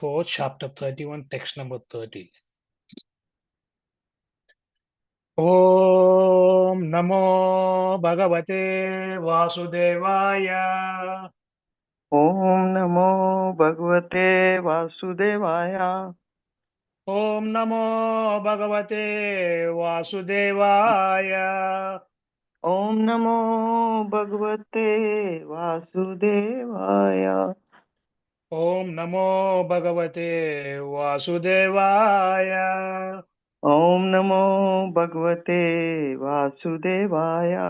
4, chapter 31, text number 30. Om Namo Bhagavate Vasudevaya. Om Namo Bhagavate Vasudevaya. Om Namo Bhagavate Vasudevaya. Om Namo Bhagavate Vasudevaya. Om Namo Bhagavate Vasudevaya. Om Namo Bhagavate Vasudevaya.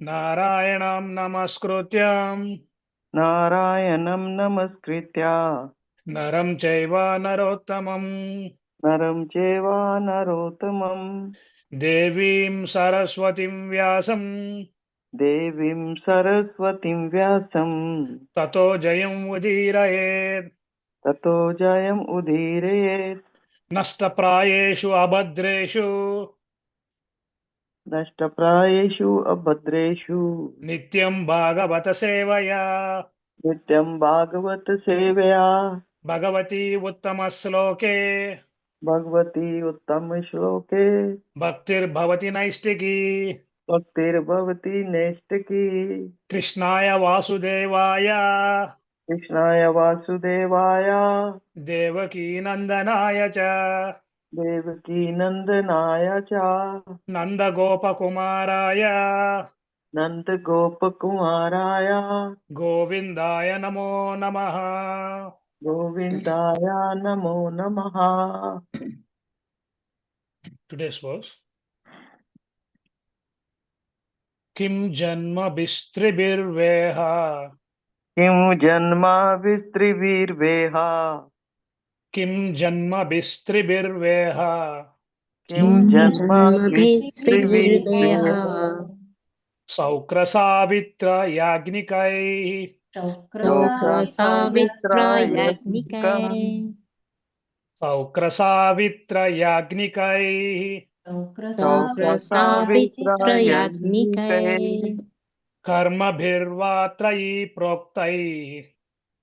Narayanam Namaskrutyam Narayanam Namaskritya. Naram Chaiva Narottamam Naram Cheva Narottamam. Devim Saraswatim Vyasam Devim Saraswatim Vyasam. Tato Jayam Udirayet Tato Jayam Udhirayet. Nashtaprayeshu Abhadreshu Nashtaprayeshu Abhadreshu. Nityam Bhagavata Sevaya Nityam Bhagavata Sevaya. Bhagavati Uttamasloke Bhagavati Uttam Shloke. Bhaktir Bhavati Naistiki Bhaktir Bhavati Nestaki. Krishnaya Vasudevaya Krishnaya Vasudevaya. Devaki Nandanaya Cha Devaki Nandanaya Cha. Nanda Gopakumaraya Nanda Gopakumaraya. Govindaya Namo Namaha. Govindaya Namo Namaha. Today's verse. Kim Janma Bistribirveha Kim Janma Vistrivirveha. Kim Janma Bistribirveha Kim Janma Janmabhistribhirdeha Vistrivirveha. Saukra Savitra Yagnikai Saukra Savitra Yagnikai Saukra Savitra Yagnikai Saukra Savitra Yagnikai Karma Bhirvatrayi Proktai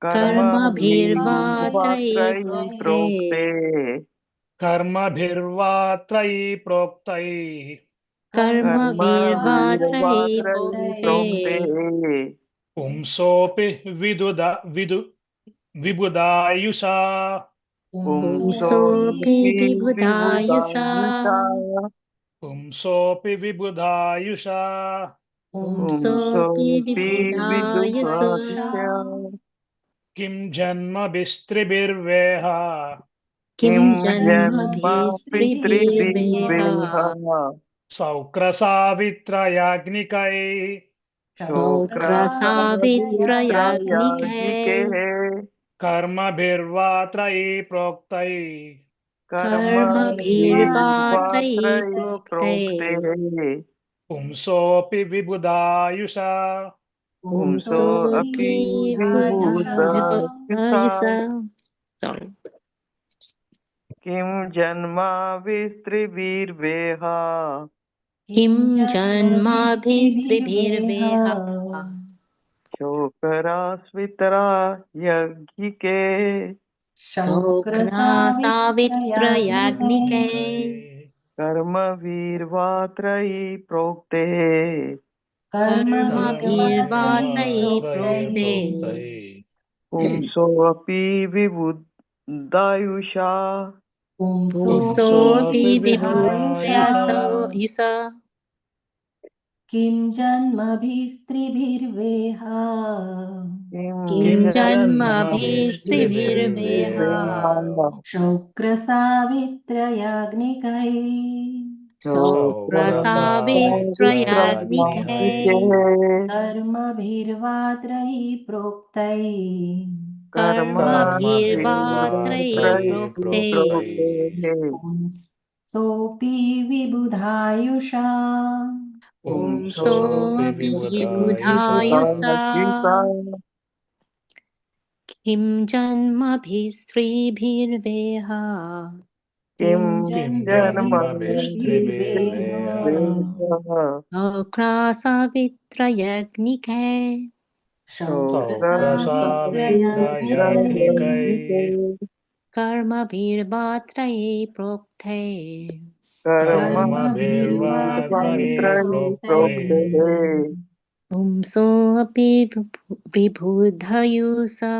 Karma Karmabhirvatrayi Bhirvatrai Prokte Prokte. Karma Bhirvatrayi Proktai Karma Karmabhirvatrayi Bhirvatrai Prokte Prokte. Pumsopi Vibudayusa Pumsopi Pumsopi Vibhudayusa Vibhudayusa. Pumsopi Vibudayusha Pumsopi Pumsopi Vibhudayusa Vibhudayusa. Kim Janma Bistrivirveha Kim Kim Janma Janmabhistribhirdeha Pitribhirveha. Saukra Savitra Yagnikai Saukra Savitra Yagnikai Saukra Karma Bhirvatrayi Proktai Karma Karmabhirvatrayi Virvatrai Prokte Prokte. Pumsopi Vibudayusha Pumso Pumsopi api vibhudayusa. Vibhudayusa. Sorry. Kim janma vistrivirveha. Kim Janmabhistribhirdeha Shokarasvitara yagike. Saukra Savitra Yagnikai Karma virvatrai prokte. Karmabhirvatrayi Karmabhirvatrayi Prokte Proktai Pumso api vibhudayusha. Pumsopi Pumsopi Vibhudayasa Vibudayusha Yusa Kim janmabhistribhirveha Kim Kim Janma Janmabhistribhirdeha Bistrivirveha Shaukrasavitrayagnikai Saukra Saukra Savitra Savitra Yagnikai Yagnikai Karmabhirvatrayi proktai Karma Karmabhirvatrayi Bhirvatrayi Prokte Proktai Sopi vibudhayusha Pumsopi Pumsopi Vibudayusha Vibhudayusa Kim Janmabhistribhirdeha Kim Kim Kim Janma janmabhistribhirveha Bistrivirveha janma Saukra Savitra Yagnikai Shaukrasavitrayagikai कर्मभिर्वात्रये प्रोक्ते कर्मभिर्वात्रये प्रोक्ते पुंसोऽपि विबुधयुषा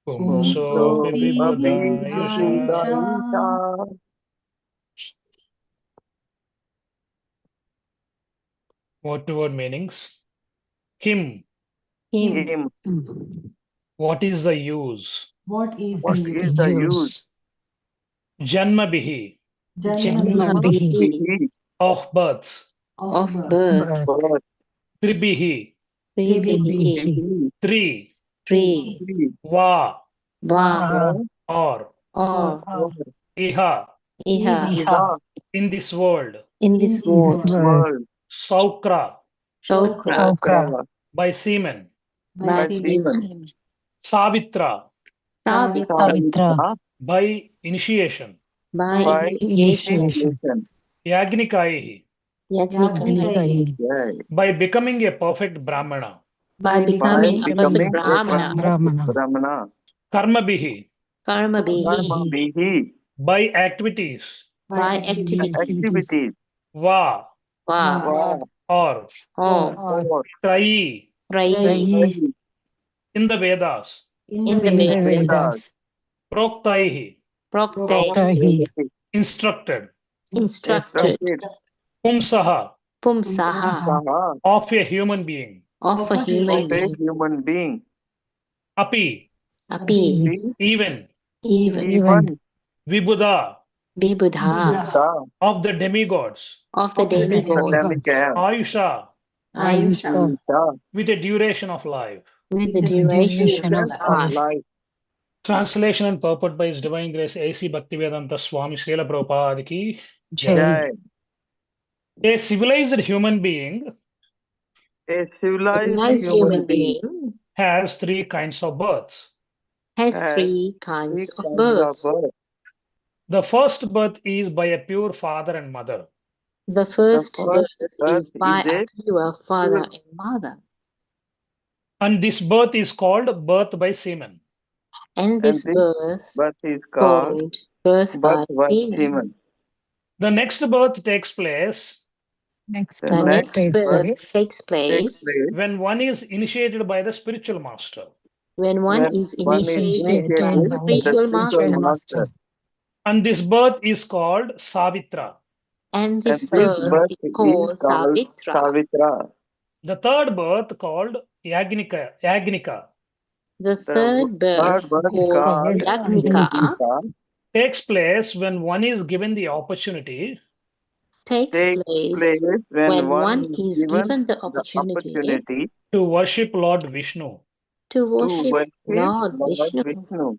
पुंसोऽपि विबुधायुषा विबुधायुषा Word-to-word meanings. Kim, किम् what is the use? What is What the is the use? Janmabihi, जन्मभिः of births. of birth Birth, Tribihi, त्रिभिः three. three Va, va or. or Iha, iha in this world. in this world world, Saukra, Shokra Shokra, by semen. by semen. semen Savitra, Savitra Savitra, by initiation. by by initiation initiation. Yagnikaihi, Yajnika Yeah. by becoming a perfect Brahmana. by By becoming a becoming perfect a Brahmana perfect Brahmana. Karmabihi, Karma Karma bihi bihi, by activities. by activity activities. Va, va Va, or. or or, Trayi, Trayi in the Vedas. in the Vedas Vedas. Proktaihi, Prokte instructed. instructed Instructed. Pumsaha, Pumsaha Saha, of a human being. of a human of a being human being. Api, Api even. Even Vibhuda, Vibudha the of the demigods. of the demigods academic air. Ayusha, Ayusha with a duration of life. with the duration of Of life. life. Translation and purport by His Divine Grace A.C. Bhaktivedanta Swami Srila Prabhupada ki jai. Jai. A civilized human being A civilized Civilized human human being being has three kinds of births. has has three three kinds of kinds of births. birth. The first birth is by a pure father and mother. The The first first birth birth is by is a a pure father pure- and mother, And this birth is called birth by semen. and and this this birth birth is called called birth by birth by semen. semen. The next birth takes place The The next next birth takes takes place place when one is initiated by the spiritual master. when one when is one is initiated by the initiated by the spiritual spiritual master, master. And this birth is called Savitra. and And this this birth birth is is called called Savitra. Savitra. The third birth called Yagnika. The The third birth third birth called called Yajnika Yajnika Takes place when one is given the opportunity takes takes place place when when one one is is given given the the opportunity opportunity to worship Lord Vishnu. to to worship worship Lord Lord Vishnu. Vishnu.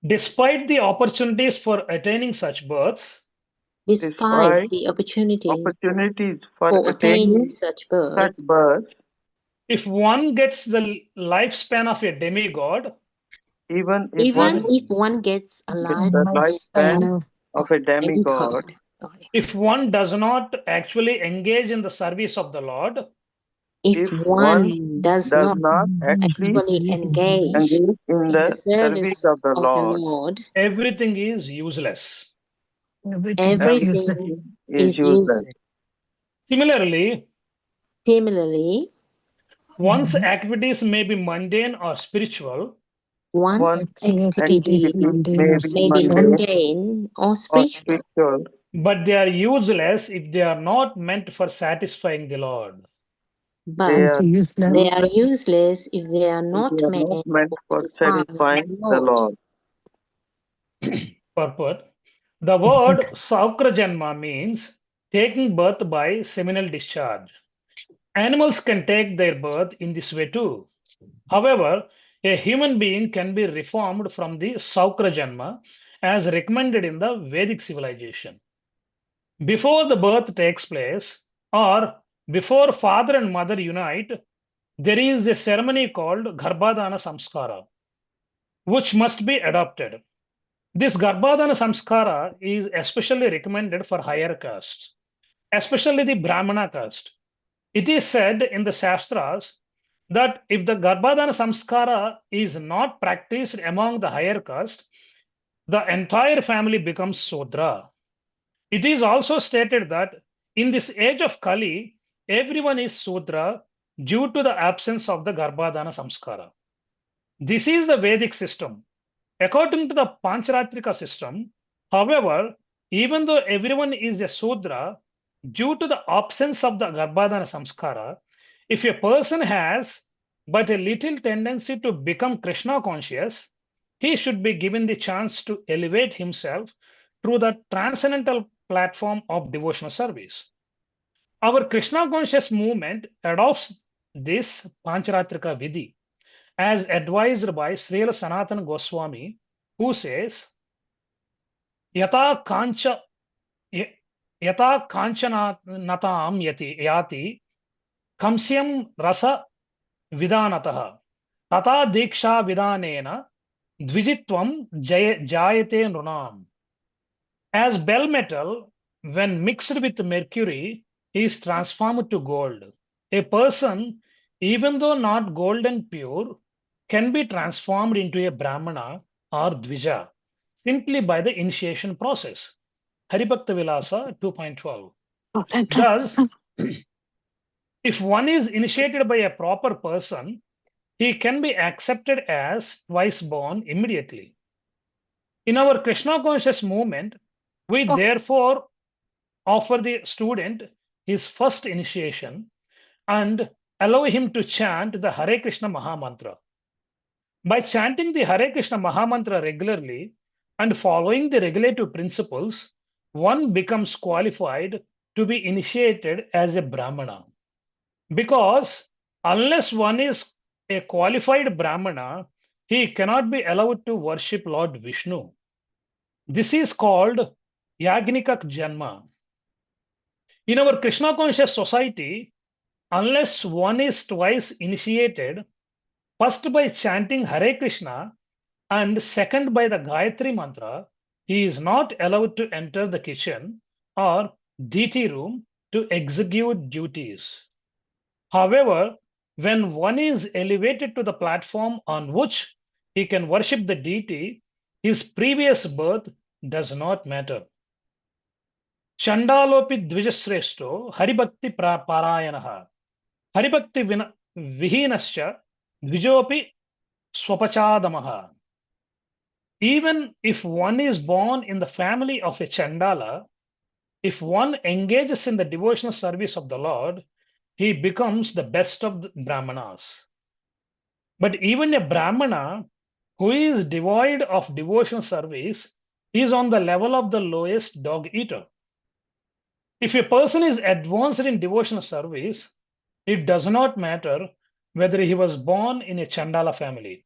Despite the opportunities for attaining such births, Despite Despite the opportunities opportunities for for attaining attaining such birth, such birth, if one gets the lifespan of a demigod, even if even one if one gets a gets life the lifespan of a demigod, demigod, if one does not actually engage in the service of the Lord, if if one one does does not not actually actually engage engage in in the the service service of the of the Lord, Lord, everything is useless. everything is is useless. useless. Similarly, Similarly, one's activities may be mundane or spiritual, one's One's activities activities may be may be mundane mundane or or spiritual, spiritual, but they are useless if they are not meant for satisfying the Lord. but they are they are useless useless if they are if not they are meant not meant for for satisfying satisfying the the Lord. Lord. Purport. The word Saukra Janma means taking birth by seminal discharge. Animals can take their birth in this way too. However, a human being can be reformed from the Saukra Janma as recommended in the Vedic civilization. Before the birth takes place, or before father and mother unite, there is a ceremony called Garbhadana Samskara, which must be adopted. This Garbhadana Samskara is especially recommended for higher castes, especially the Brahmana caste. It is said in the Shastras that if the Garbhadana Samskara is not practiced among the higher caste, the entire family becomes Sudra. It is also stated that in this age of Kali, everyone is Sudra due to the absence of the Garbhadana Samskara. This is the Vedic system. According to the Pancharatrika system, however, even though everyone is a Sudra, due to the absence of the Garbhadana Samskara, if a person has but a little tendency to become Krishna conscious, he should be given the chance to elevate himself through the transcendental platform of devotional service. Our Krishna conscious movement adopts this Pancharatrika Vidhi as advised by Srila Sanatana Goswami, who says, Yata kancha natam yati kamsyam rasa vidanataha tata diksha vidanena dvijitvam jayate nrunam. As bell metal, when mixed with mercury, is transformed to gold. A person, even though not gold and pure, can be transformed into a Brahmana or Dvija simply by the initiation process. Haribhakta Vilasa 2.12. Thus, if one is initiated by a proper person, he can be accepted as twice born immediately. In our Krishna conscious movement, we therefore offer the student his first initiation and allow him to chant the Hare Krishna Mahamantra. By chanting the Hare Krishna Mahamantra regularly and following the regulative principles, one becomes qualified to be initiated as a Brahmana. Because unless one is a qualified Brahmana, he cannot be allowed to worship Lord Vishnu. This is called Yagnikak Janma. In our Krishna conscious society, unless one is twice initiated, first by chanting Hare Krishna and second by the Gayatri mantra, he is not allowed to enter the kitchen or deity room to execute duties. However, when one is elevated to the platform on which he can worship the deity, his previous birth does not matter. Chandalopi Dvijasreshto Haribhakti Parayanaha Haribhakti Vihinascha Dvijopi Swapachadamaha. Even if one is born in the family of a Chandala, if one engages in the devotional service of the Lord, he becomes the best of the Brahmanas. But even a Brahmana who is devoid of devotional service is on the level of the lowest dog eater. If a person is advanced in devotional service, it does not matter whether he was born in a Chandala family.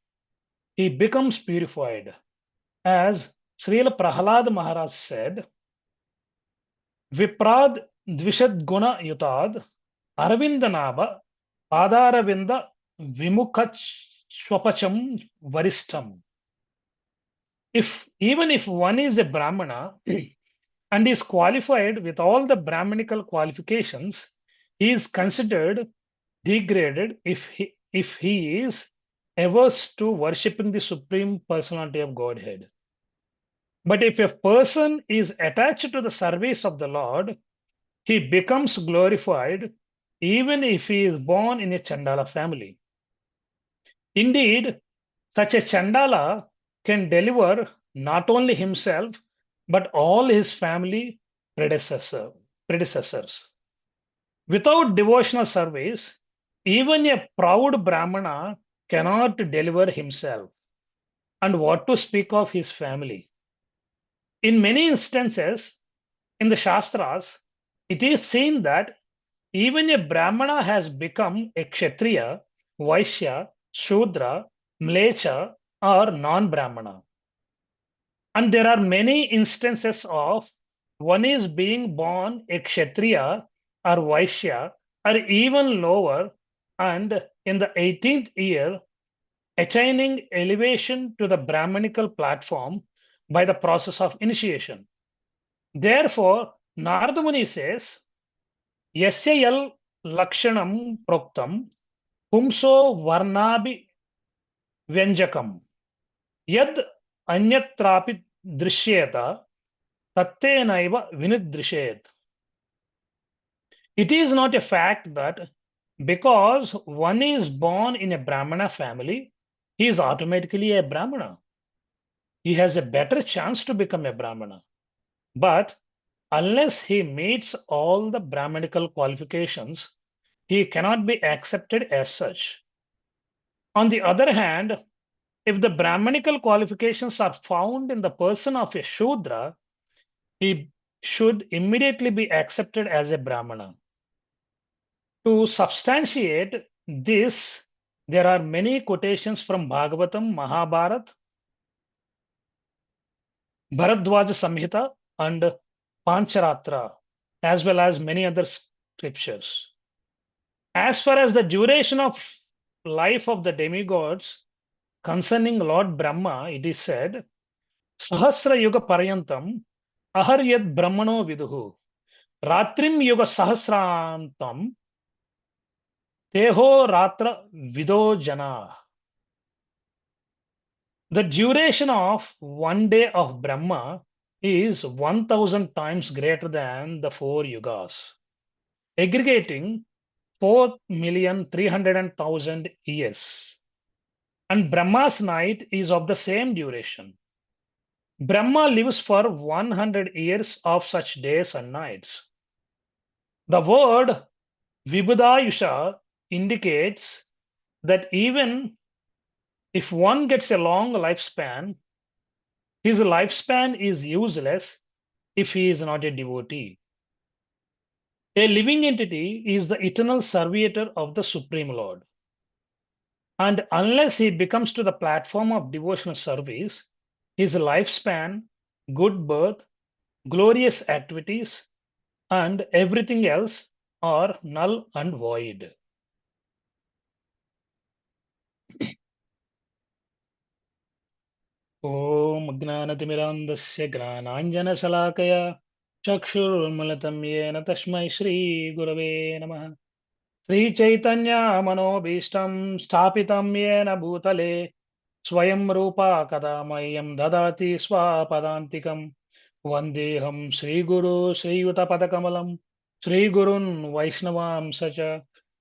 He becomes purified. As Srila Prahlad Maharaj said, Viprad Dvishad Guna Yutad Arvindanaba Padaravinda Vimukachwapacham Varistham. Even if one is a Brahmana and is qualified with all the Brahmanical qualifications, he is considered degraded if he is averse to worshipping the Supreme Personality of Godhead. But if a person is attached to the service of the Lord, he becomes glorified even if he is born in a Chandala family. Indeed, such a Chandala can deliver not only himself, but all his family predecessors. Without devotional service, even a proud Brahmana cannot deliver himself, and what to speak of his family. In many instances in the Shastras, it is seen that even a Brahmana has become a Kshatriya, Vaishya, Shudra, Mlecha, or non-Brahmana. And there are many instances of one is being born a Kshatriya or Vaishya or even lower, and in the 18th year, attaining elevation to the Brahmanical platform by the process of initiation. Therefore, Narada Muni says, Yasya yal lakshanam proktam Pumso varnabi vyanjakam yad anyatrapi drishyeta tattenaiva vinidrishet. It is not a fact that because one is born in a Brahmana family, he is automatically a Brahmana. He has a better chance to become a Brahmana. But unless he meets all the Brahmanical qualifications, he cannot be accepted as such. On the other hand, if the Brahmanical qualifications are found in the person of a Shudra, he should immediately be accepted as a Brahmana. To substantiate this, there are many quotations from Bhagavatam, Mahabharata, Bharadwaja Samhita, and Pancharatra, as well as many other scriptures. As far as the duration of life of the demigods concerning Lord Brahma, it is said, Sahasra Yuga Paryantam Aharyad Brahmano Viduhu Ratrim Yuga Sahasrantam Teho Ratra Vido Jana. The duration of one day of Brahma is 1000 times greater than the 4 yugas, aggregating 4,300,000 years. And Brahma's night is of the same duration. Brahma lives for 100 years of such days and nights. The word Vibhudayusha indicates that even if one gets a long lifespan, his lifespan is useless if he is not a devotee. A living entity is the eternal servitor of the Supreme Lord. And unless he becomes to the platform of devotional service, his lifespan, good birth, glorious activities, and everything else are null and void. ॐ ज्ञानतिमिरान्धस्य ज्ञानाञ्जनशलाकया चक्षुरुन्मिलितं येन तस्मै श्रीगुरवे नमः श्रीचैतन्यमनोभीष्टं स्थापितं येन भूतले स्वयं रूपा कदा मह्यं ददाति स्वपदान्तिकं वन्देऽहं श्रीगुरो श्रीयुतपदकमलं श्रीगुरुन् वैष्णवांस च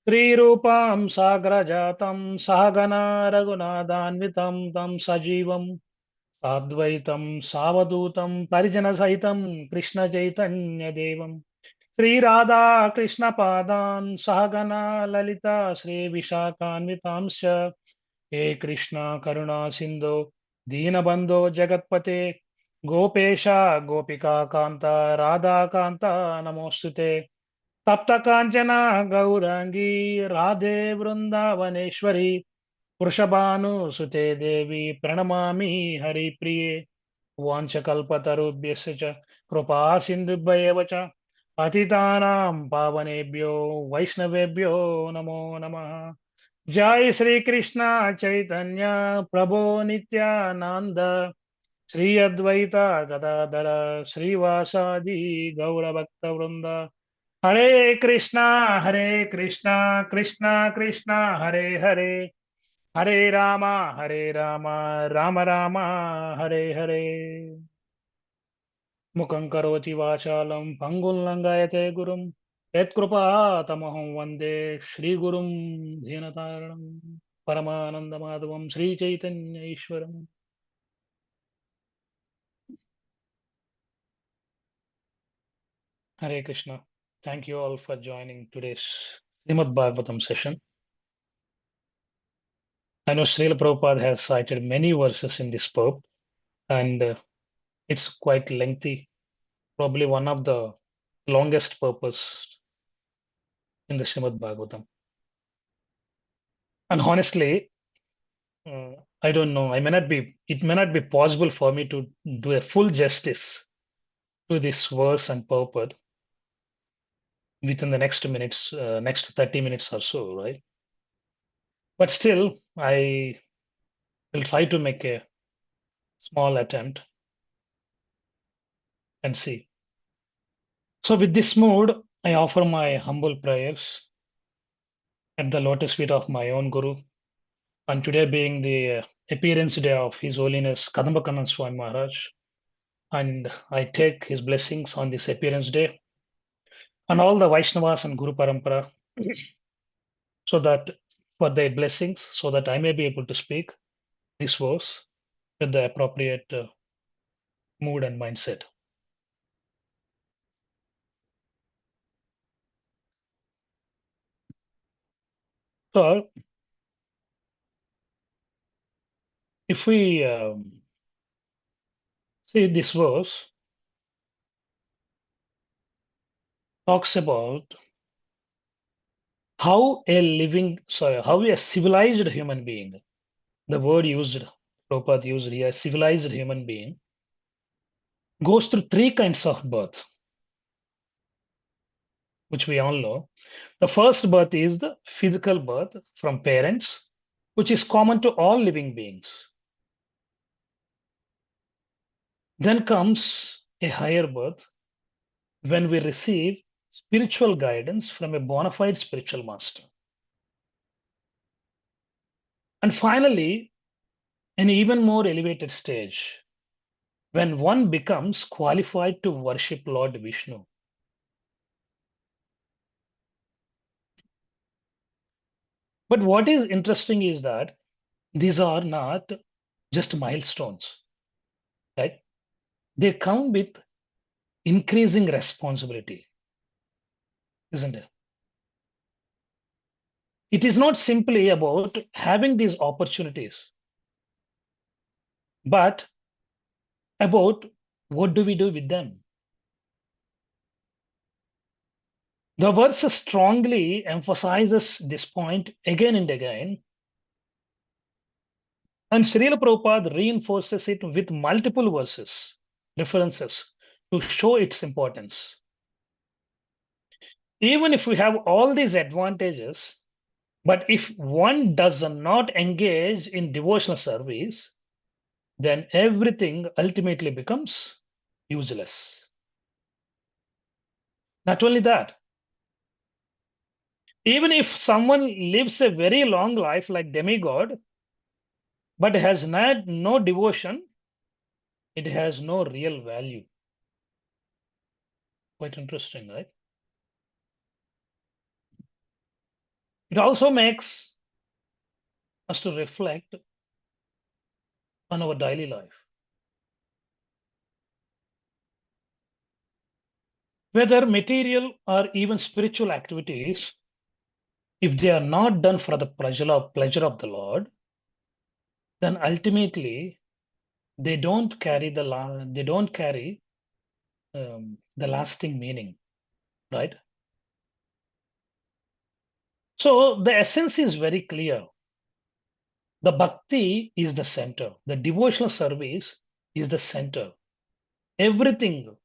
श्रीरूपां साग्रजातं सहगना रघुनाथान्वितं तं सजीवं साद्वैतं सावधूतं परिजनसहितं कृष्णचैतन्यदेवं श्रीराधा कृष्णपादान् सहगना ललिता श्रीविशाखान्वितांश्च हे कृष्णा करुणा सिन्धो दीनबन्धो जगत्पते गोपेश गोपिका कान्ता राधा कान्ता नमोऽस्तुते तप्त काञ्चना गौराङ्गी राधे वृन्दावनेश्वरी वृषभानुसुते देवी प्रणमामि हरिप्रिये वाञ्छकल्पतरुभ्यश्च च कृपा सिन्धुभ्येव च पतितानां पावनेभ्यो वैष्णवेभ्यो नमो नमः। जय श्री कृष्ण चैतन्य प्रभो नित्यानंद श्री अद्वैत गदाधर श्रीवासादि गौरभक्त वृंद हरे कृष्णा कृष्णा कृष्णा हरे हरे हरे राम राम राम हरे हरे। मुखं करोति वाचालं पंगुं लंघयते गुरुं यत्कृपातमहं वन्दे श्रीगुरुं दीनतारणं परमानन्दमाधवं Sri Chaitanya ईश्वरम्। Hare Krishna. Thank you all for joining today's Śrīmad-Bhāgavatam session. I know Srila Prabhupada has cited many verses in this book, and it's quite lengthy, probably one of the longest purpose in the Śrīmad-Bhāgavatam. And honestly, I don't know, it may not be possible for me to do a full justice to this verse and purport within the next minutes, next 30 minutes or so, right? But still, I will try to make a small attempt and see. So with this mood, I offer my humble prayers at the lotus feet of my own Guru. And today being the appearance day of His Holiness Kadambakanand Swami Maharaj. And I take his blessings on this appearance day and all the Vaishnavas and Guru Parampara, so that for their blessings, so that I may be able to speak this verse with the appropriate mood and mindset. So, if we see this verse, talks about how how a civilized human being, the word used, Prabhupada used here, civilized human being, goes through three kinds of birth, which we all know. The first birth is the physical birth from parents, which is common to all living beings. Then comes a higher birth when we receive spiritual guidance from a bona fide spiritual master. And finally, an even more elevated stage when one becomes qualified to worship Lord Vishnu. But what is interesting is that these are not just milestones, right? They come with increasing responsibility, isn't it? It is not simply about having these opportunities, but about what do we do with them. The verse strongly emphasizes this point again and again, and Srila Prabhupada reinforces it with multiple verses, references, to show its importance. Even if we have all these advantages, but if one does not engage in devotional service, then everything ultimately becomes useless. Not only that, even if someone lives a very long life like demigod, but has no devotion, it has no real value. Quite interesting, right? It also makes us to reflect on our daily life. Whether material or even spiritual activities, if they are not done for the pleasure of the Lord, then ultimately they don't carry the lasting meaning, right? So the essence is very clear. The bhakti is the center. The devotional service is the center. Everything,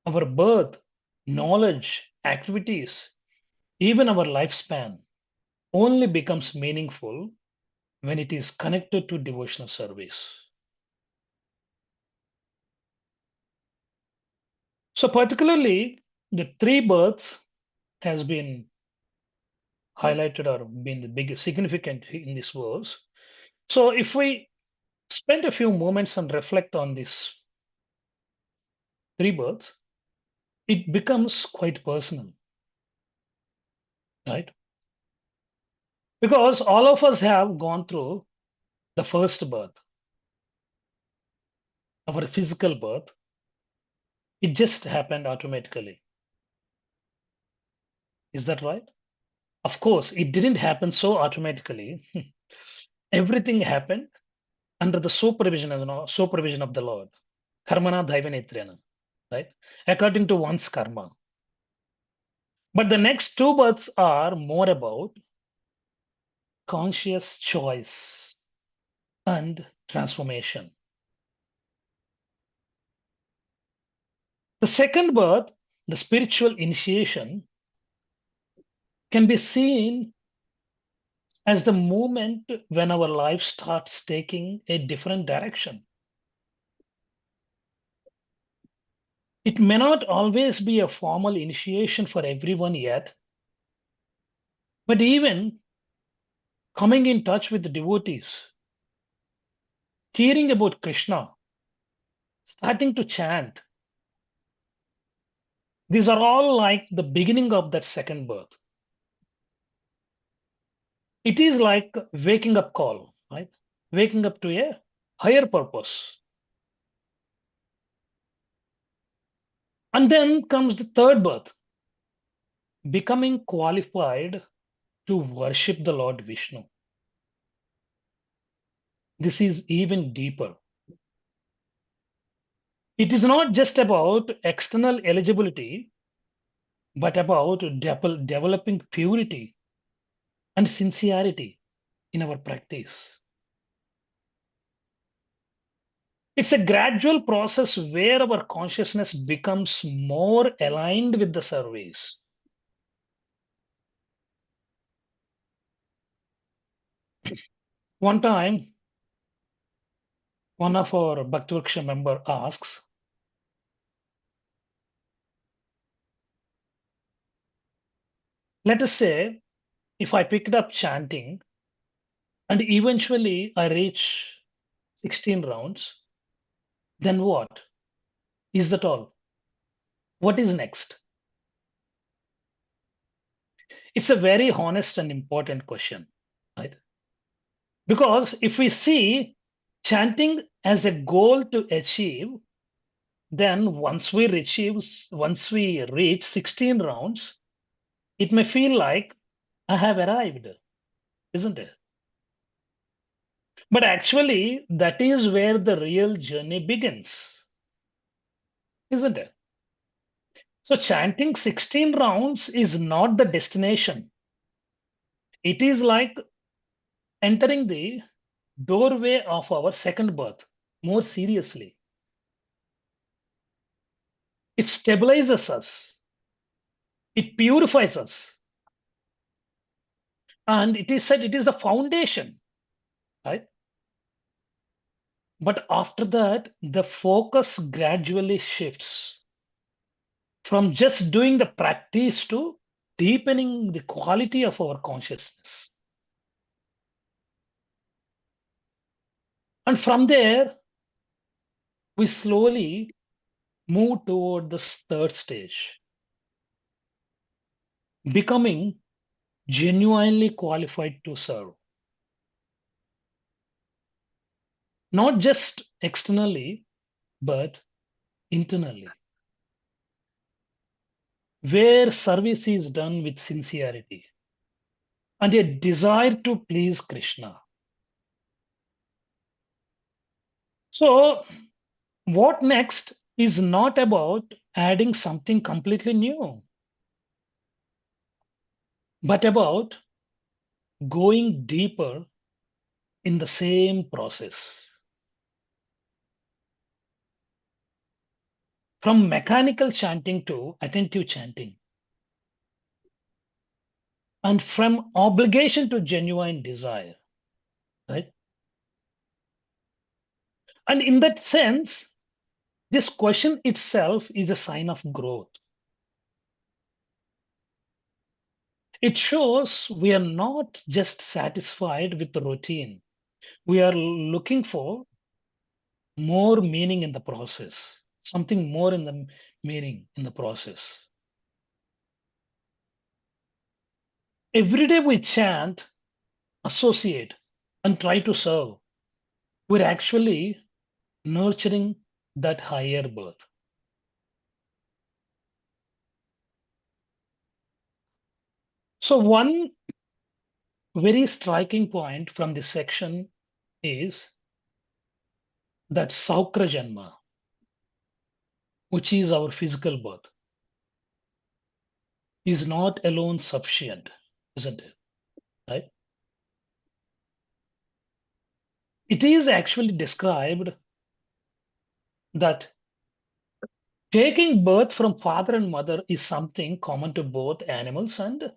our birth, knowledge, activities, even our lifespan, only becomes meaningful when it is connected to devotional service. So particularly, the three births has been highlighted or been the biggest significant in this verse. So if we spend a few moments and reflect on this three births, it becomes quite personal, right? Because all of us have gone through the first birth, our physical birth. It just happened automatically. Is that right? Of course, it didn't happen so automatically. Everything happened under the supervision of the Lord. Karmana daivanetrena, right? According to one's karma. But the next two births are more about conscious choice and transformation. The second birth, the spiritual initiation, can be seen as the moment when our life starts taking a different direction. It may not always be a formal initiation for everyone yet, but even coming in touch with the devotees, hearing about Krishna, starting to chant. These are all like the beginning of that second birth. It is like waking up call, right? Waking up to a higher purpose. And then comes the third birth, becoming qualified to worship the Lord Vishnu. This is even deeper. It is not just about external eligibility, but about developing purity and sincerity in our practice. It's a gradual process where our consciousness becomes more aligned with the service. One time, one of our Bhakti member asks, let us say, if I picked up chanting and eventually I reach 16 rounds, then what? Is that all? What is next? It's a very honest and important question, right? Because if we see chanting as a goal to achieve, then once we reach 16 rounds, it may feel like I have arrived, isn't it? But actually, that is where the real journey begins, isn't it? So chanting 16 rounds is not the destination. It is like entering the doorway of our second birth more seriously. It stabilizes us. It purifies us. And it is said it is the foundation, right? But after that, the focus gradually shifts from just doing the practice to deepening the quality of our consciousness. And from there, we slowly move toward the third stage, becoming genuinely qualified to serve. Not just externally, but internally, where service is done with sincerity and a desire to please Krishna. So, what next is not about adding something completely new, but about going deeper in the same process. From mechanical chanting to attentive chanting, and from obligation to genuine desire, right? And in that sense, this question itself is a sign of growth. It shows we are not just satisfied with the routine. We are looking for more meaning in the process, something more in the meaning in the process. Every day we chant, associate, and try to serve. We're actually nurturing that higher birth. So one very striking point from this section is that Saukra Janma, which is our physical birth, is not alone sufficient, isn't it? Right? It is actually described that taking birth from father and mother is something common to both animals and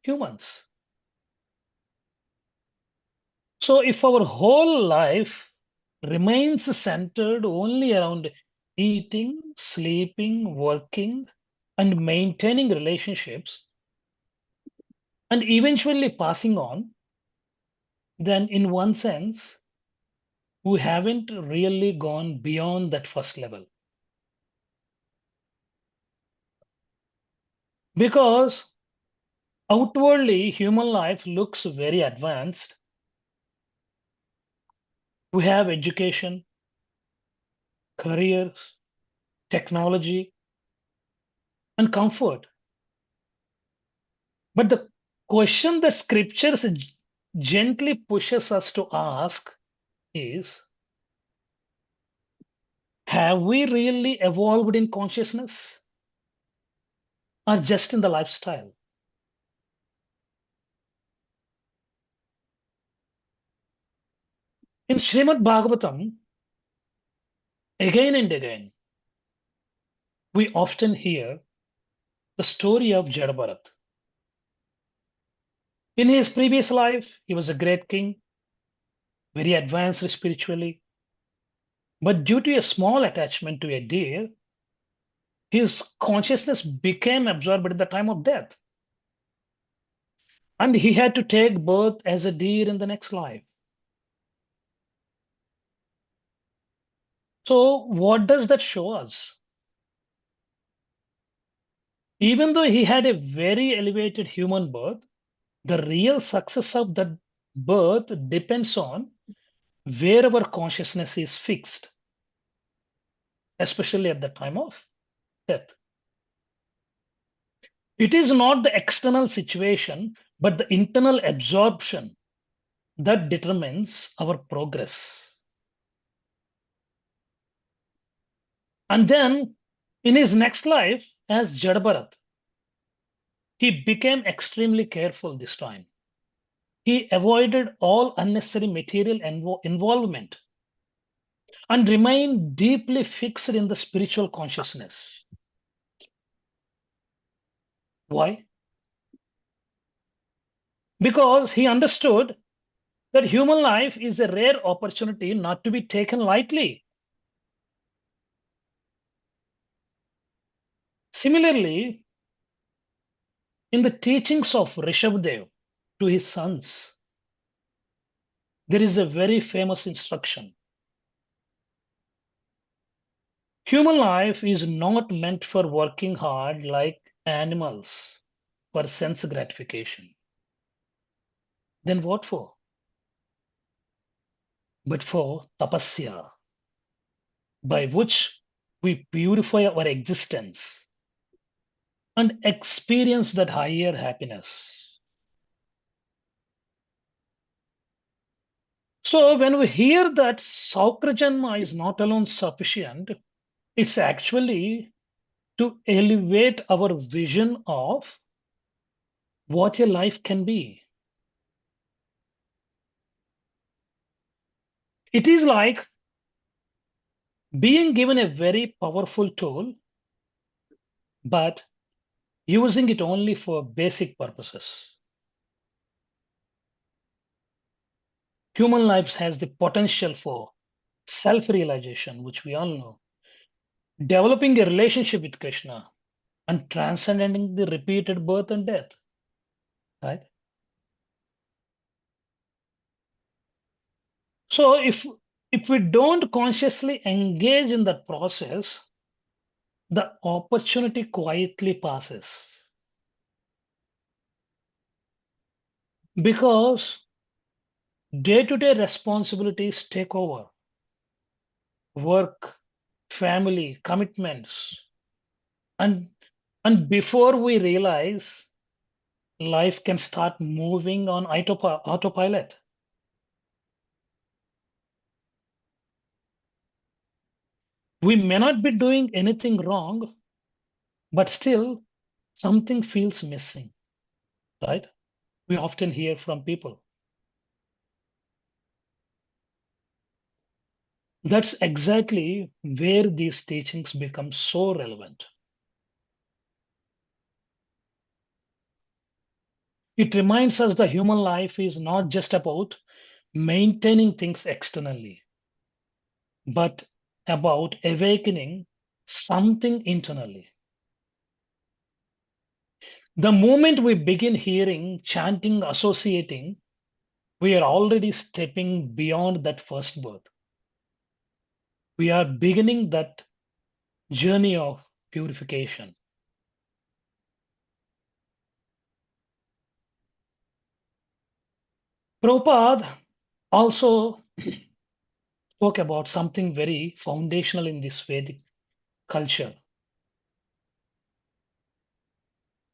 humans. So if our whole life remains centered only around eating, sleeping, working, and maintaining relationships, and eventually passing on, then in one sense, we haven't really gone beyond that first level. Because outwardly, human life looks very advanced. We have education, careers, technology, and comfort. But the question that scriptures gently pushes us to ask is, have we really evolved in consciousness or just in the lifestyle? In Śrīmad-Bhāgavatam, again and again, we often hear the story of Jada. In his previous life, he was a great king, very advanced spiritually, but due to a small attachment to a deer, his consciousness became absorbed at the time of death. And he had to take birth as a deer in the next life. So, what does that show us? Even though he had a very elevated human birth, the real success of that birth depends on where our consciousness is fixed, especially at the time of death. It is not the external situation, but the internal absorption that determines our progress. And then in his next life, as Jada, he became extremely careful this time. He avoided all unnecessary material involvement and remained deeply fixed in the spiritual consciousness. Why? Because he understood that human life is a rare opportunity not to be taken lightly. Similarly, in the teachings of Rishabdev to his sons, there is a very famous instruction. Human life is not meant for working hard like animals for sense gratification. Then what for? But for tapasya, by which we purify our existence and experience that higher happiness. So when we hear that Saukra Janma is not alone sufficient, it's actually to elevate our vision of what a life can be. It is like being given a very powerful tool, but using it only for basic purposes. Human life has the potential for self-realization, which we all know, developing a relationship with Krishna, and transcending the repeated birth and death, right? So if we don't consciously engage in that process, the opportunity quietly passes. Because day-to-day responsibilities take over. Work, family, commitments. And before we realize, life can start moving on autopilot. We may not be doing anything wrong, but still something feels missing, right? We often hear from people. That's exactly where these teachings become so relevant. It reminds us the human life is not just about maintaining things externally, but about awakening something internally. The moment we begin hearing, chanting, associating we are already stepping beyond that first birth. We are beginning that journey of purification. Prabhupada also spoke about something very foundational in this Vedic culture,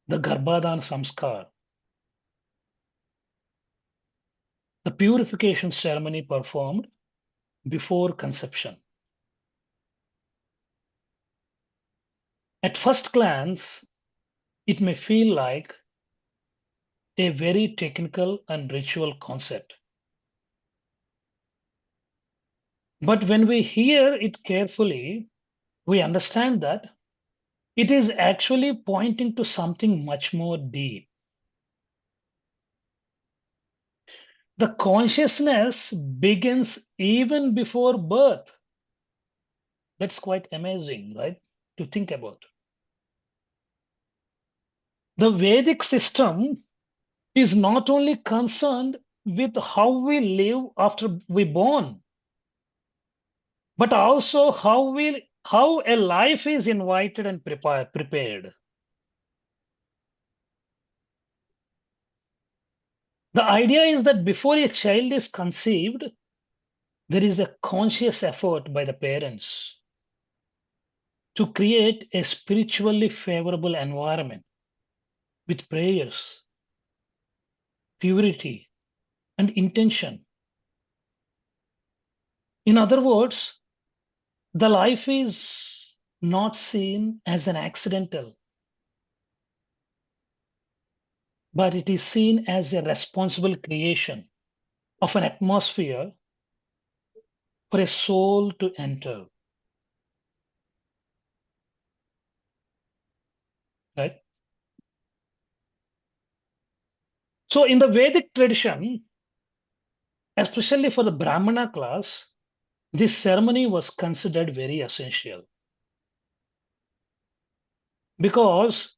the Garbhadan Samskar, the purification ceremony performed before conception. At first glance, it may feel like a very technical and ritual concept. But when we hear it carefully, we understand that it is actually pointing to something much more deep. The consciousness begins even before birth. That's quite amazing, right? To think about. The Vedic system is not only concerned with how we live after we born, but also how a life is invited and prepared. The idea is that before a child is conceived, there is a conscious effort by the parents to create a spiritually favorable environment with prayers, purity, and intention. In other words, the life is not seen as an accidental, but it is seen as a responsible creation of an atmosphere for a soul to enter. Right? So in the Vedic tradition, especially for the Brahmana class, this ceremony was considered very essential because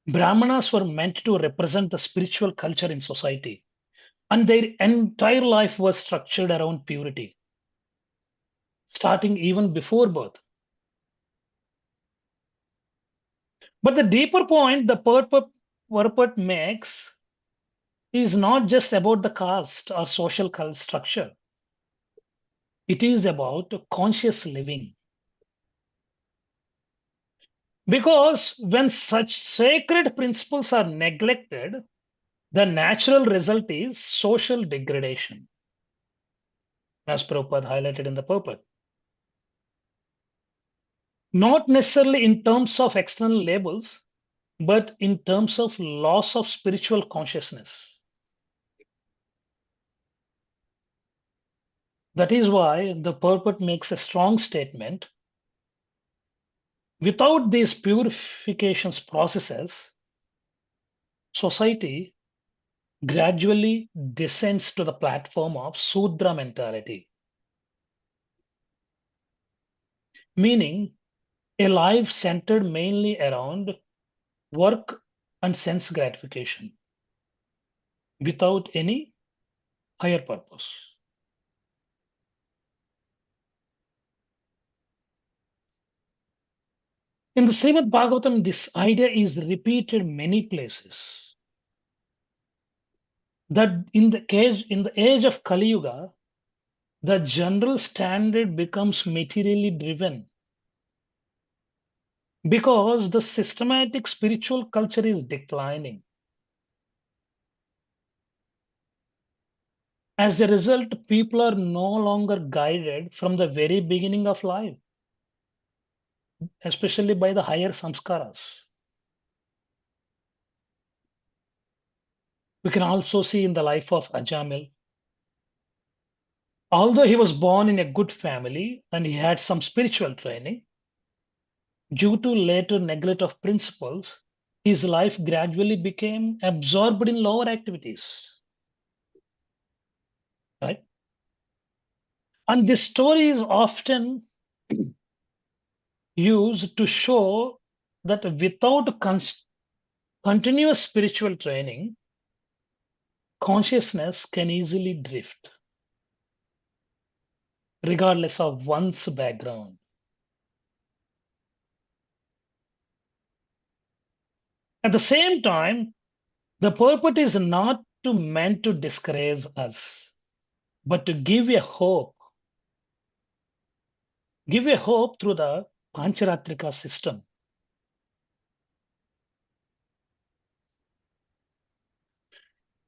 Brahmanas were meant to represent the spiritual culture in society, and their entire life was structured around purity, starting even before birth. But the deeper point the purport makes is not just about the caste or social structure. It is about conscious living. Because when such sacred principles are neglected, the natural result is social degradation, as Prabhupada highlighted in the purport. Not necessarily in terms of external labels, but in terms of loss of spiritual consciousness. That is why the purport makes a strong statement. Without these purifications processes, society gradually descends to the platform of Sudra mentality, meaning a life centered mainly around work and sense gratification without any higher purpose. In the Śrīmad-Bhāgavatam, this idea is repeated many places. That in the age of Kali Yuga, the general standard becomes materially driven because the systematic spiritual culture is declining. As a result, people are no longer guided from the very beginning of life, especially by the higher samskaras. We can also see in the life of Ajamil. Although he was born in a good family and he had some spiritual training, due to later neglect of principles, his life gradually became absorbed in lower activities. Right? And this story is often used to show that without continuous spiritual training, consciousness can easily drift, regardless of one's background. At the same time, the purpose is not meant to discourage us, but to give a hope through the Pancharatrika system.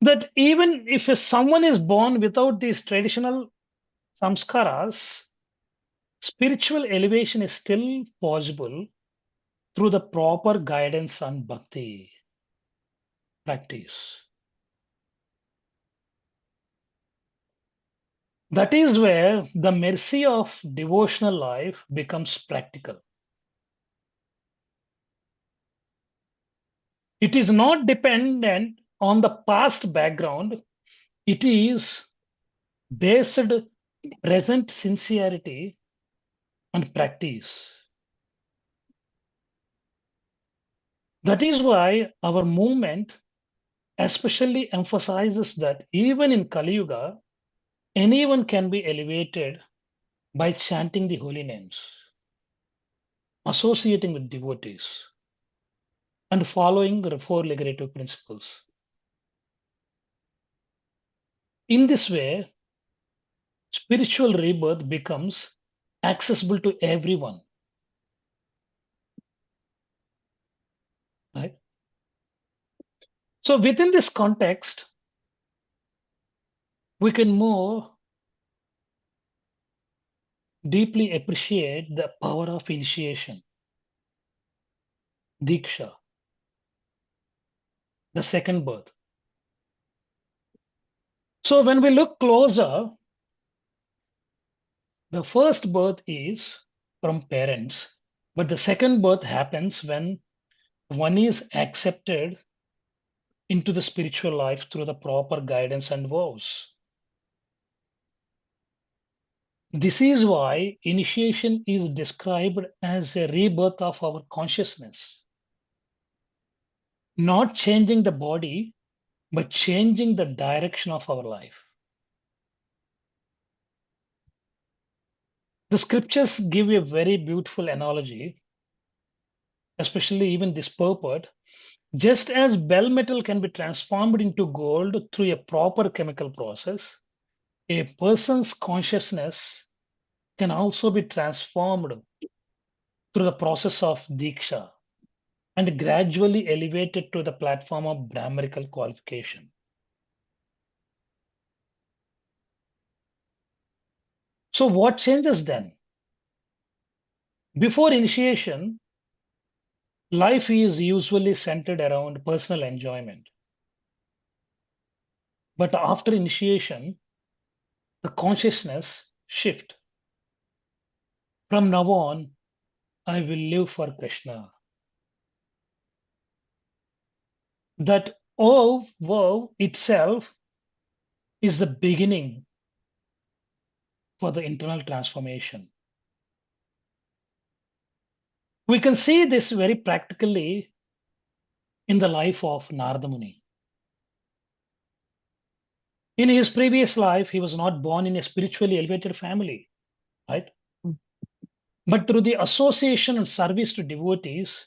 That even if someone is born without these traditional samskaras, spiritual elevation is still possible through the proper guidance and bhakti practice. That is where the mercy of devotional life becomes practical. It is not dependent on the past background. It is based present sincerity and practice. That is why our movement especially emphasizes that even in Kali Yuga, anyone can be elevated by chanting the holy names, associating with devotees, and following the four liberative principles. In this way, spiritual rebirth becomes accessible to everyone. Right? So within this context, we can more deeply appreciate the power of initiation, Diksha, the second birth. So when we look closer, the first birth is from parents, but the second birth happens when one is accepted into the spiritual life through the proper guidance and vows. This is why initiation is described as a rebirth of our consciousness. Not changing the body, but changing the direction of our life. The scriptures give a very beautiful analogy, especially even this purport. Just as bell metal can be transformed into gold through a proper chemical process, a person's consciousness can also be transformed through the process of Diksha and gradually elevated to the platform of Brahmanical qualification. So what changes then? Before initiation, life is usually centered around personal enjoyment. But after initiation, the consciousness shifts. From now on, I will live for Krishna. That vow itself is the beginning for the internal transformation. We can see this very practically in the life of Narada Muni. In his previous life, he was not born in a spiritually elevated family, right? But through the association and service to devotees,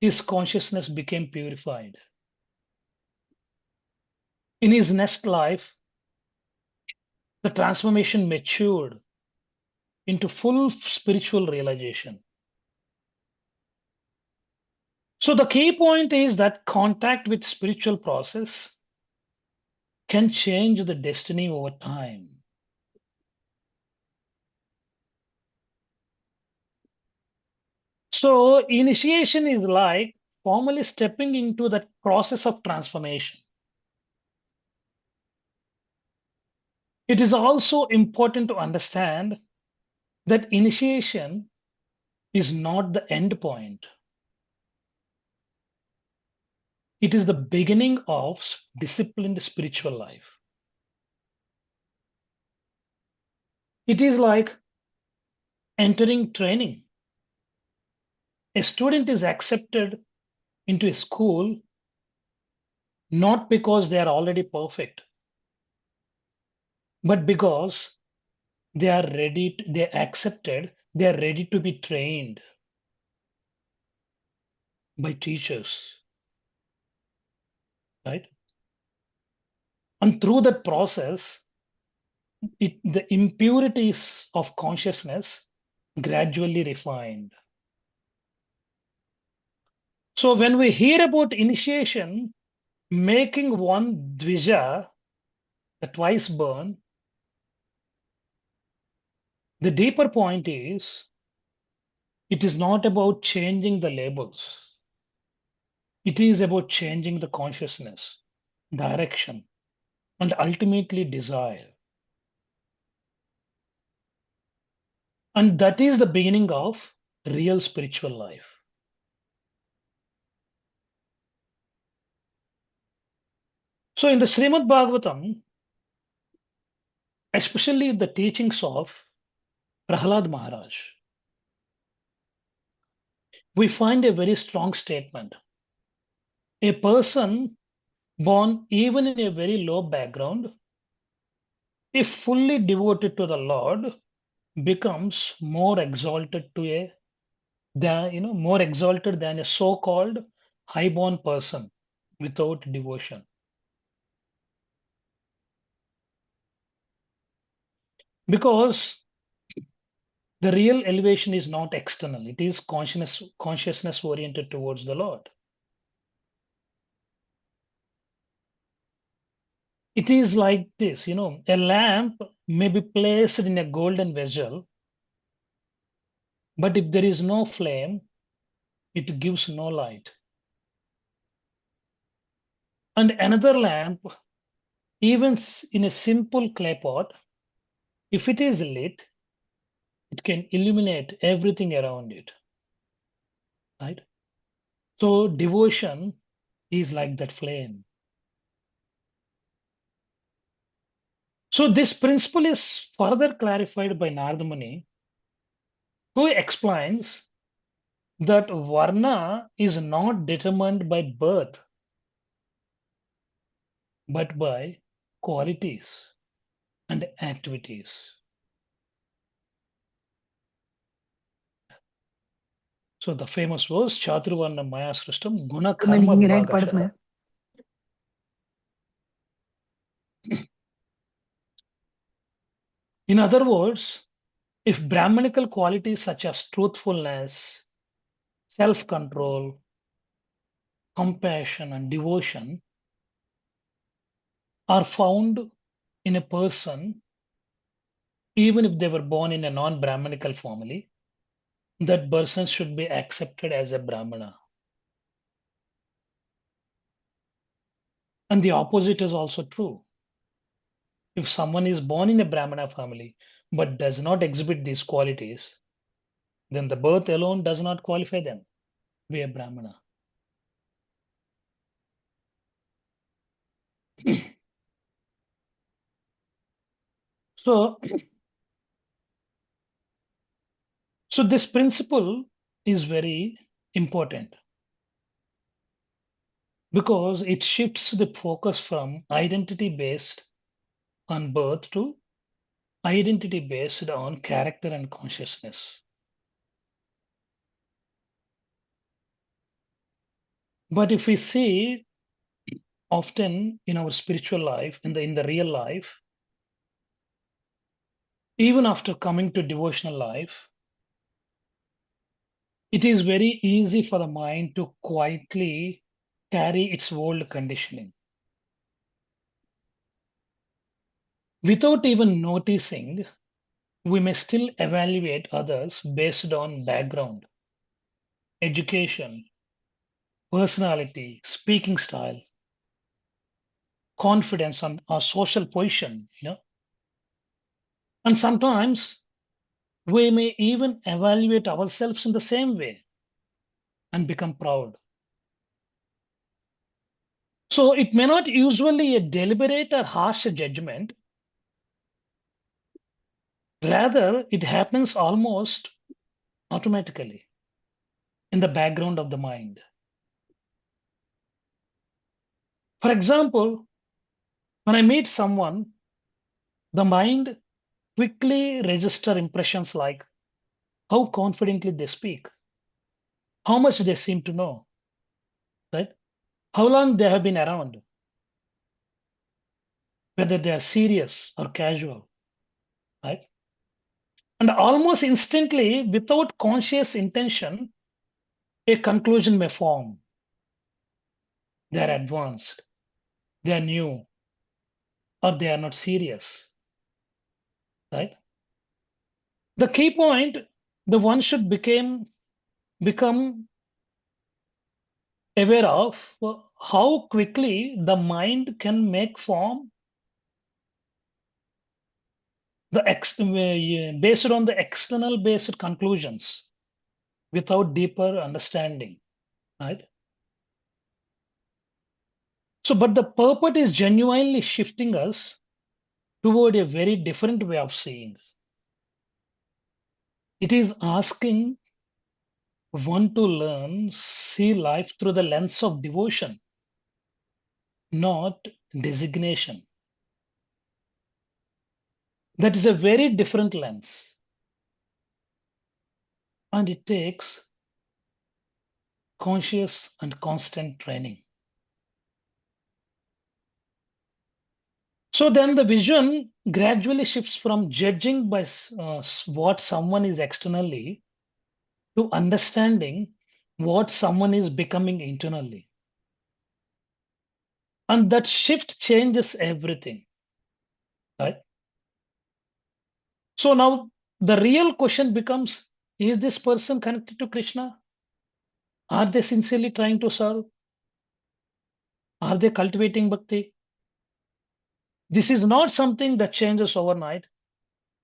his consciousness became purified. In his next life, the transformation matured into full spiritual realization. So the key point is that contact with spiritual process can change the destiny over time. So initiation is like formally stepping into that process of transformation. It is also important to understand that initiation is not the end point. It is the beginning of disciplined spiritual life. It is like entering training. A student is accepted into a school not because they are already perfect, but because they are ready, they accepted, they are ready to be trained by teachers, right? And through that process, the impurities of consciousness gradually refined. So when we hear about initiation, making one dvija, the twice burn, the deeper point is, it is not about changing the labels. It is about changing the consciousness, direction, and ultimately desire. And that is the beginning of real spiritual life. So in the Śrīmad-Bhāgavatam, especially the teachings of Prahlad Maharaj, we find a very strong statement. A person born even in a very low background, if fully devoted to the Lord, becomes more exalted more exalted than a so-called high-born person without devotion. Because the real elevation is not external, it is consciousness oriented towards the Lord. It is like this, a lamp may be placed in a golden vessel, but if there is no flame, it gives no light. And another lamp, even in a simple clay pot, if it is lit, it can illuminate everything around it, right? So devotion is like that flame. So this principle is further clarified by Narada Muni, who explains that varna is not determined by birth, but by qualities and activities. So the famous verse, Chaturvarna Maya Srishtam Guna Karma Vibhagashah. In other words, if Brahmanical qualities such as truthfulness, self-control, compassion, and devotion are found in a person, even if they were born in a non-Brahmanical family, that person should be accepted as a Brahmana. And the opposite is also true. If someone is born in a Brahmana family but does not exhibit these qualities, then the birth alone does not qualify them to be a Brahmana. So this principle is very important because it shifts the focus from identity based on birth to identity based on character and consciousness. But if we see often in our spiritual life, in the real life, even after coming to devotional life, it is very easy for the mind to quietly carry its old conditioning. Without even noticing, we may still evaluate others based on background, education, personality, speaking style, confidence, and our social position. And sometimes we may even evaluate ourselves in the same way and become proud. So it may not usually a deliberate or harsh judgment. Rather, it happens almost automatically in the background of the mind. For example, when I meet someone The mind quickly registers impressions like how confidently they speak, how much they seem to know, right? How long they have been around, whether they are serious or casual, right? And almost instantly, without conscious intention, a conclusion may form. They are advanced, they are new, or they are not serious, right? The key point, the one should become aware of how quickly the mind can make form based on the external based conclusions without deeper understanding, right? So, but the purport is genuinely shifting us toward a very different way of seeing. It is asking one to learn, see life through the lens of devotion, not designation. That is a very different lens. And it takes conscious and constant training. So then the vision gradually shifts from judging by what someone is externally to understanding what someone is becoming internally. And that shift changes everything, right? So now the real question becomes, is this person connected to Krishna? Are they sincerely trying to serve? Are they cultivating bhakti? This is not something that changes overnight,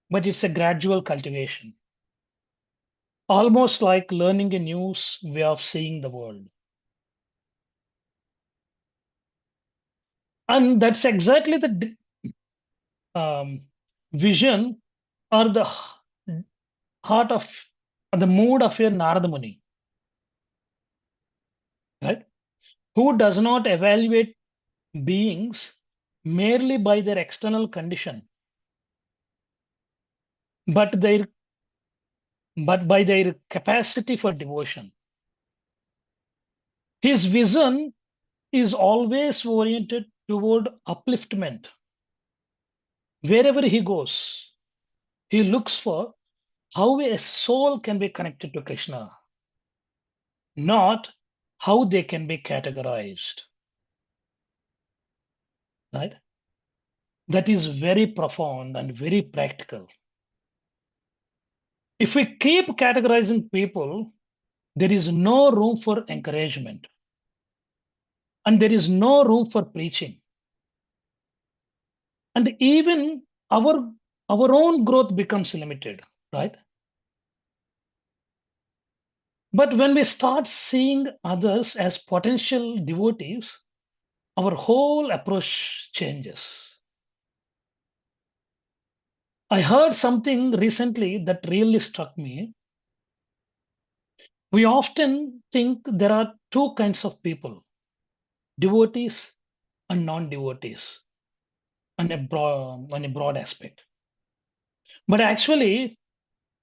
but it's a gradual cultivation, almost like learning a new way of seeing the world. And that's exactly the vision or the heart of the mood of your Narada Muni, right? Who does not evaluate beings merely by their external condition, but by their capacity for devotion. His vision is always oriented toward upliftment. Wherever he goes, he looks for how a soul can be connected to Krishna, not how they can be categorized. Right? That is very profound and very practical. If we keep categorizing people, there is no room for encouragement, and there is no room for preaching. And even our own growth becomes limited, right? But when we start seeing others as potential devotees, our whole approach changes. I heard something recently that really struck me. We often think there are two kinds of people, devotees and non-devotees, on a broad aspect. But actually,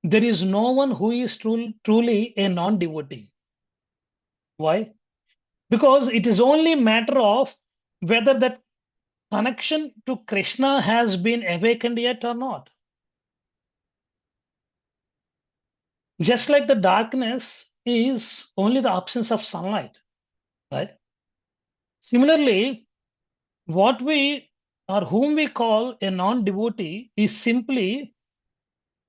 there is no one who is truly a non-devotee. Why? Because it is only a matter of whether that connection to Krishna has been awakened yet or not. Just like the darkness is only the absence of sunlight, right? Similarly, what we or whom we call a non-devotee is simply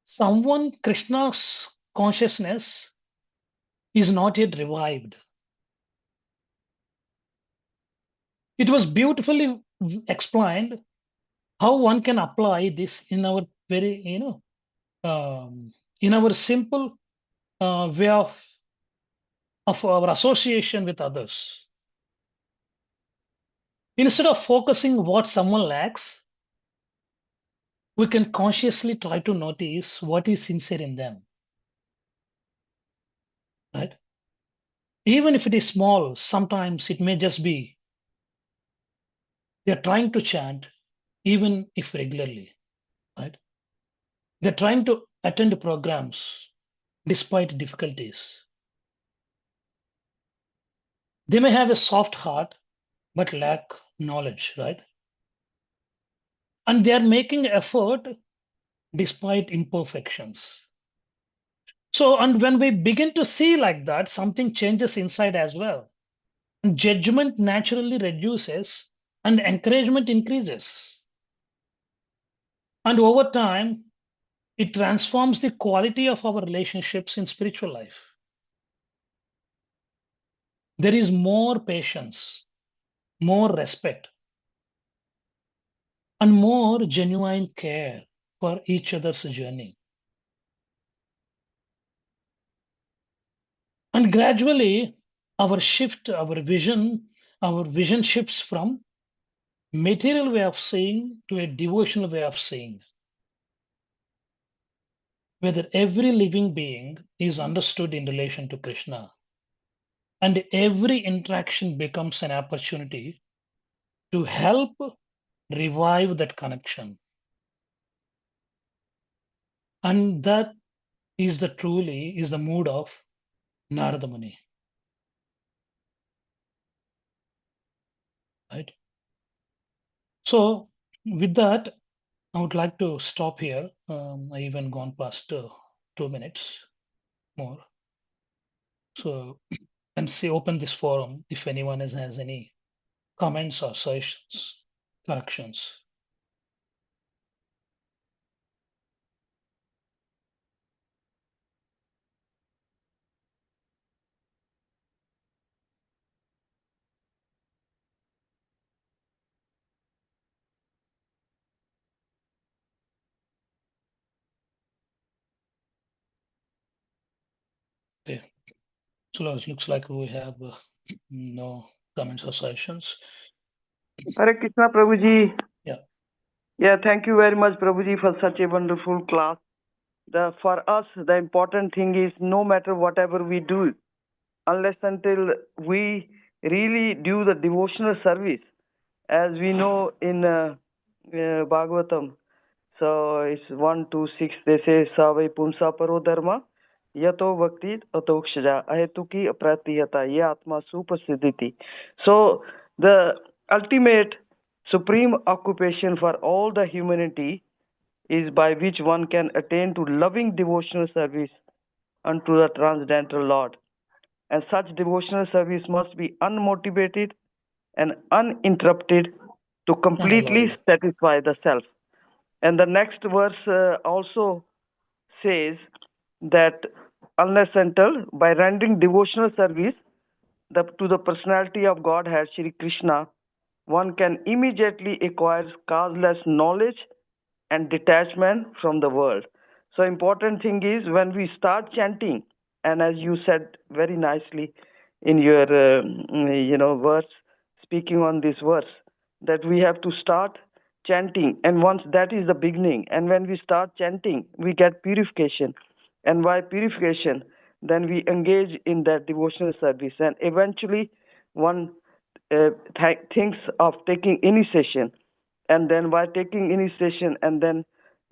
someone Krishna's consciousness is not yet revived. It was beautifully explained how one can apply this in our very, in our simple way of our association with others. Instead of focusing what someone lacks, we can consciously try to notice what is sincere in them, right? Even if it is small, sometimes it may just be they're trying to chant, even if regularly. right? They're trying to attend programs despite difficulties. They may have a soft heart, but lack knowledge, right? And they are making effort despite imperfections. So, and when we begin to see like that, something changes inside as well. Judgment naturally reduces and encouragement increases. And over time, it transforms the quality of our relationships in spiritual life. There is more patience, more respect, and more genuine care for each other's journey. And gradually, our vision shifts from material way of seeing to a devotional way of seeing, whether every living being is understood in relation to Krishna, and every interaction becomes an opportunity to help revive that connection. And that is the mood of Narada Muni, right? So with that, I would like to stop here. I even gone past 2 minutes more. So, and see, open this forum if anyone has any comments or suggestions, corrections. Okay. So it looks like we have no comments or suggestions. Hare Krishna, Prabhuji. Yeah. Yeah, thank you very much, Prabhuji, for such a wonderful class. For us, the important thing is no matter whatever we do, unless until we really do the devotional service, as we know in Bhagavatam. So it's 1, 2, 6. They say Savai Pumsa Paro Dharma Yato Bhakti Atokshaja Ahetuki Apratiyata Ye Atma Supasiddhiti. So the ultimate supreme occupation for all the humanity is by which one can attain to loving devotional service unto the transcendental Lord. And such devotional service must be unmotivated and uninterrupted to completely Unalloyed. satisfy the self. And the next verse also says that unless until by rendering devotional service to the personality of Godhead, Shri Krishna, one can immediately acquire causeless knowledge and detachment from the world. So important thing is when we start chanting, and as you said very nicely in your verse, speaking on this verse, that we have to start chanting, and once that is the beginning, and when we start chanting, we get purification, and by purification, then we engage in that devotional service, and eventually one thinks of taking initiation, and then by taking initiation, and then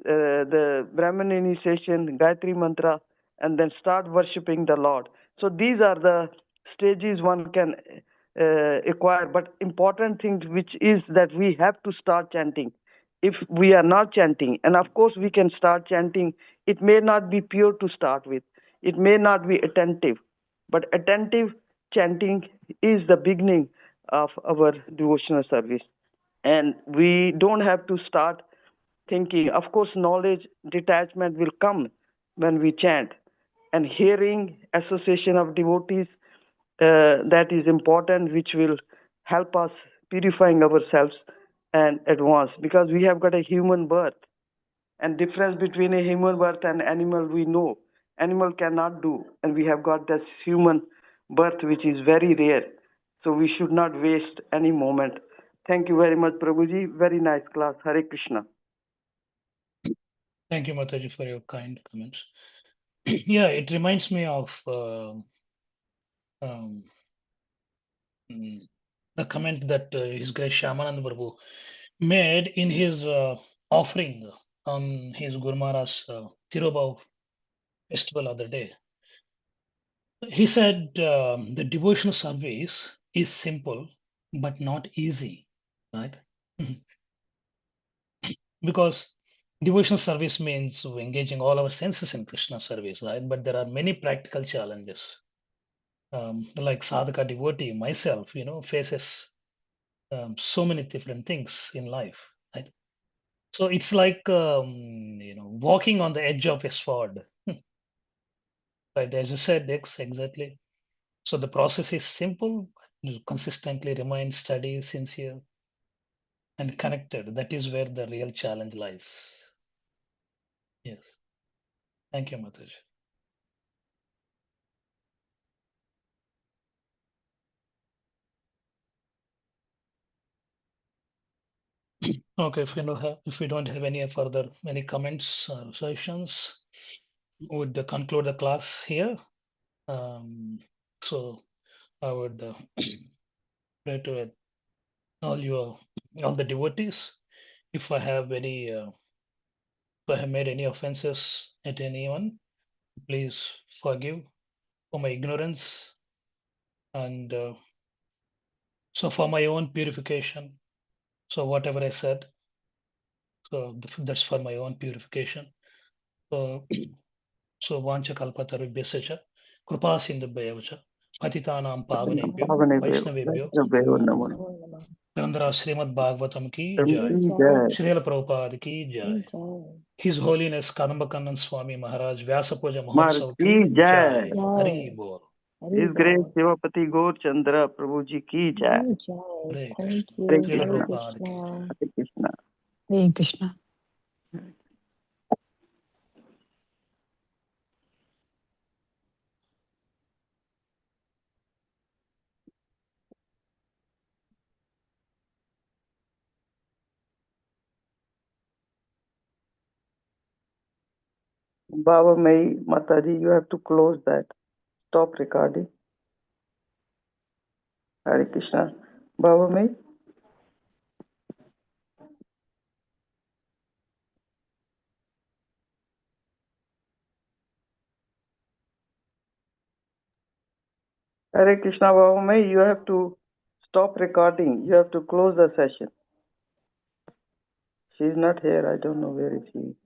the Brahman initiation, Gayatri Mantra, and then start worshipping the Lord. So these are the stages one can acquire. But important thing which is that we have to start chanting. If we are not chanting, and of course we can start chanting, it may not be pure to start with. It may not be attentive, but attentive chanting is the beginning of our devotional service. And we don't have to start thinking. Of course, knowledge detachment will come when we chant, and hearing association of devotees, that is important, which will help us purifying ourselves and advance, because we have got a human birth, and difference between a human birth and animal we know. Animal cannot do, and we have got this human birth which is very rare. So we should not waste any moment. Thank you very much, Prabhuji. Very nice class. Hare Krishna. Thank you, Mataji, for your kind comments. Yeah, it reminds me of um, the comment that His Grace Shamananda Prabhu made in his offering on his Guru Maharaj's Tirobhav festival other day. He said the devotional service is simple but not easy, right? Because devotional service means engaging all our senses in Krishna service, right? But there are many practical challenges. Like sadhaka devotee, myself, faces so many different things in life, right? So it's like walking on the edge of a sword, right? As you said, exactly. So the process is simple. You consistently remain steady, sincere, and connected. That is where the real challenge lies. Yes. Thank you, Mataji. Okay, if we don't have any comments or suggestions, we would conclude the class here. So I would pray to all the devotees. If I have made any offenses at anyone, please forgive for my ignorance and so for my own purification. So whatever I said, so that's for my own purification. So vancha kalpatarubhyasya cha kripa sindhubhyev cha patitanam pavanebhyo vaishnavebhyo Chandra Śrīmad-Bhāgavatam ki jai. Srila Prabhupada ki jai. His Holiness Kadambakandan Swami Maharaj Vyasa Puja Mahotsav ki jai. Hari Bol. His Grace Sivapati Gauracandra Prabhu ji ki jai. Hare Thank Krishna. you. Hare Srila Krishna. Prabhupada ki jai. Hare Krishna. Hare Krishna. Baba Mai, Mataji, you have to close that. Stop recording. Hare Krishna. Baba Mai. Hare Krishna, Baba Mai, you have to stop recording. You have to close the session. She is not here. I don't know where is she.